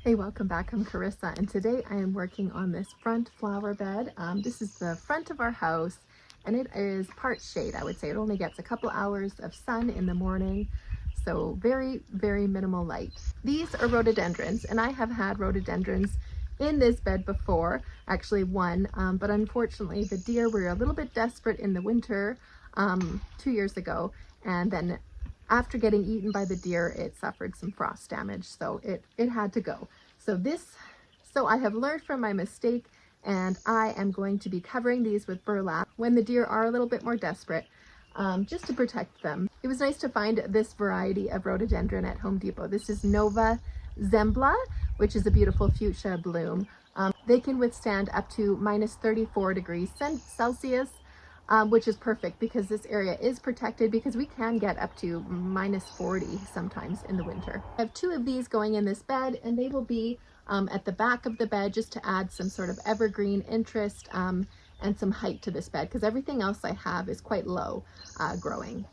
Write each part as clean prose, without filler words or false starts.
Hey, welcome back. I'm Carissa, and today I am working on this front flower bed. This is the front of our house, and it is part shade. I would say it only gets a couple hours of sun in the morning, so very, very minimal light. These are rhododendrons, and I have had rhododendrons in this bed before, actually one, but unfortunately the deer were a little bit desperate in the winter 2 years ago, and then after getting eaten by the deer, it suffered some frost damage, so it had to go. So I have learned from my mistake, and I am going to be covering these with burlap when the deer are a little bit more desperate, just to protect them. It was nice to find this variety of rhododendron at Home Depot. This is Nova Zembla, which is a beautiful fuchsia bloom. They can withstand up to minus 34 degrees Celsius. Which is perfect because this area is protected, because we can get up to minus 40 sometimes in the winter. I have two of these going in this bed, and they will be at the back of the bed just to add some sort of evergreen interest and some height to this bed, because everything else I have is quite low growing.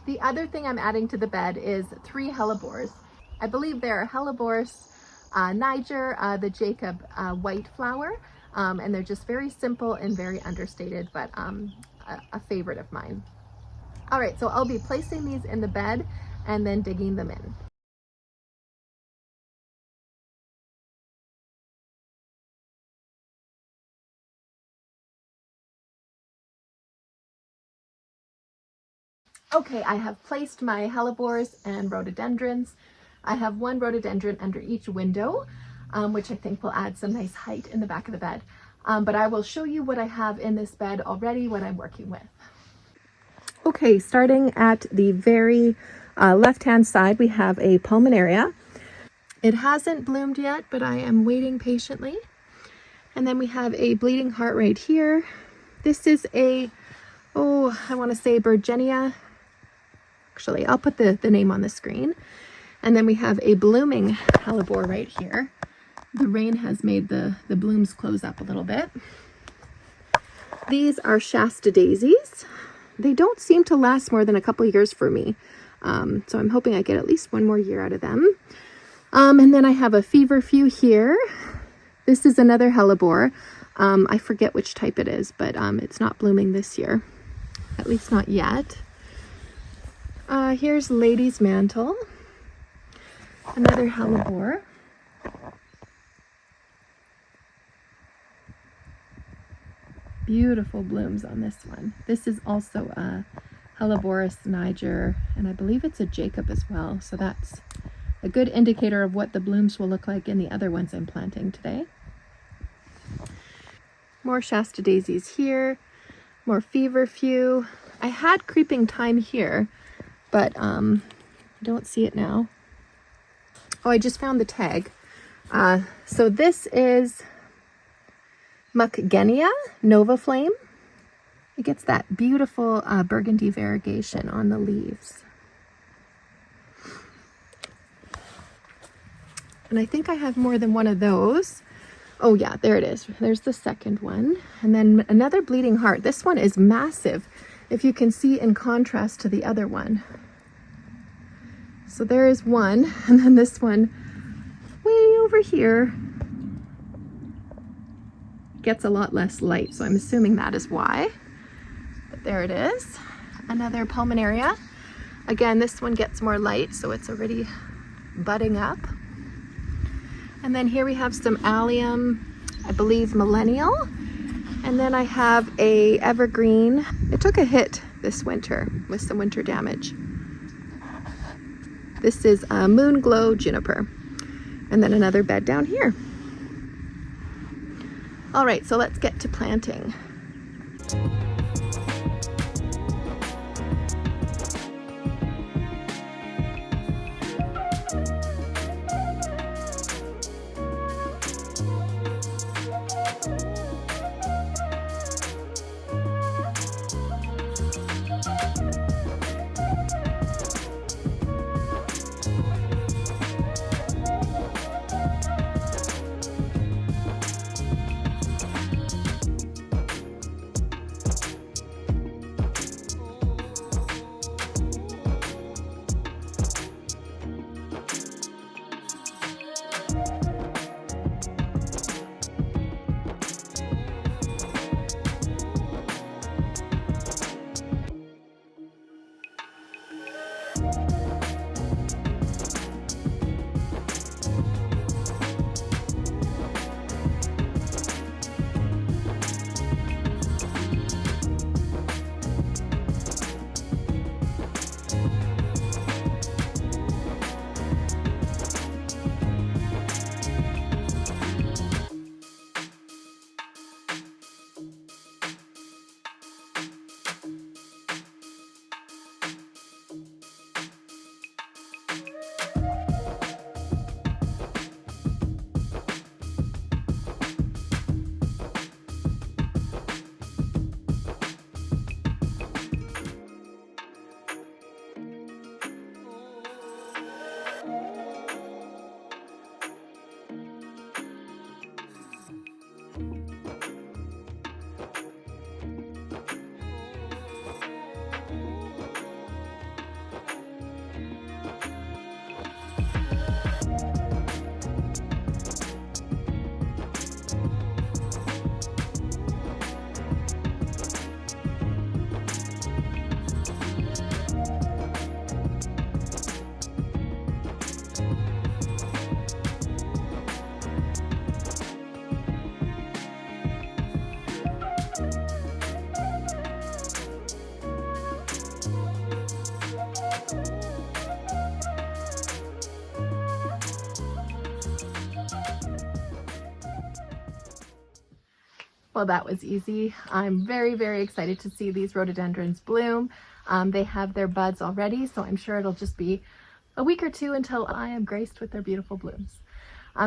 The other thing I'm adding to the bed is 3 hellebores. I believe they're Helleborus Niger, the Jacob white flower. And they're just very simple and very understated, but a favorite of mine. All right, so I'll be placing these in the bed and then digging them in. Okay, I have placed my hellebores and rhododendrons. I have one rhododendron under each window, which I think will add some nice height in the back of the bed. But I will show you what I have in this bed already, what I'm working with. Okay, starting at the very left-hand side, we have a pulmonaria. It hasn't bloomed yet, but I am waiting patiently. And then we have a bleeding heart right here. This is I want to say Bergenia. Actually, I'll put the name on the screen. And then we have a blooming hellebore right here. The rain has made the blooms close up a little bit. These are Shasta daisies. They don't seem to last more than a couple years for me. So I'm hoping I get at least one more year out of them. And then I have a feverfew here. This is another hellebore. I forget which type it is, but it's not blooming this year. At least not yet. Here's Lady's Mantle. Another hellebore. Beautiful blooms on this one. This is also a Helleborus Niger, and I believe it's a Jacob as well. So that's a good indicator of what the blooms will look like in the other ones I'm planting today. More Shasta daisies here, more feverfew. I had creeping thyme here, but I don't see it now. Oh, I just found the tag. So this is Muckgenia Nova Flame. It gets that beautiful burgundy variegation on the leaves. And I think I have more than one of those. Oh yeah, there it is. There's the second one. And then another bleeding heart. This one is massive, if you can see, in contrast to the other one. So there is one, and then this one way over here gets a lot less light, so I'm assuming that is why. But there it is. Another pulmonaria. Again, this one gets more light, so it's already budding up. And then here we have some allium, I believe millennial. And then I have a evergreen. It took a hit this winter with some winter damage. This is a Moon Glow Juniper. And then another bed down here. All right, so let's get to planting. Well, that was easy. I'm very, very excited to see these rhododendrons bloom. They have their buds already, so I'm sure it'll just be a week or two until I am graced with their beautiful blooms.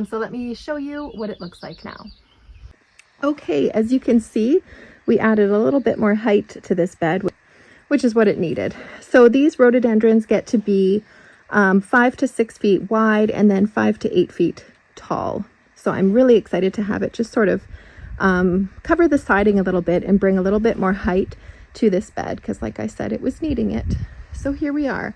So let me show you what it looks like now. Okay, as you can see, we added a little bit more height to this bed, which is what it needed. So these rhododendrons get to be 5 to 6 feet wide and then 5 to 8 feet tall. So I'm really excited to have it just sort of cover the siding a little bit and bring a little bit more height to this bed, because like I said, it was needing it. So here we are.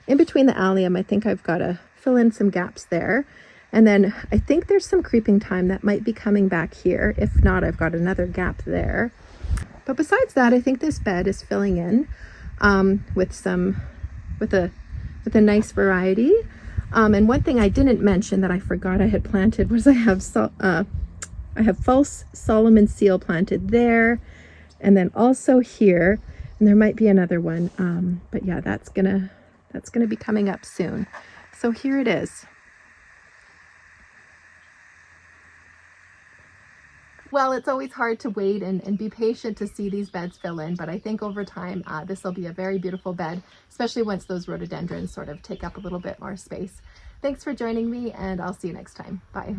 In between the allium, I think I've got to fill in some gaps there. And then I think there's some creeping thyme that might be coming back here. If not, I've got another gap there. But besides that, I think this bed is filling in with a nice variety. And one thing I didn't mention that I forgot I had planted was I have false Solomon seal planted there, and then also here, and there might be another one. But yeah, that's gonna be coming up soon. So here it is. Well, it's always hard to wait and be patient to see these beds fill in, but I think over time this will be a very beautiful bed, especially once those rhododendrons sort of take up a little bit more space. Thanks for joining me, and I'll see you next time. Bye.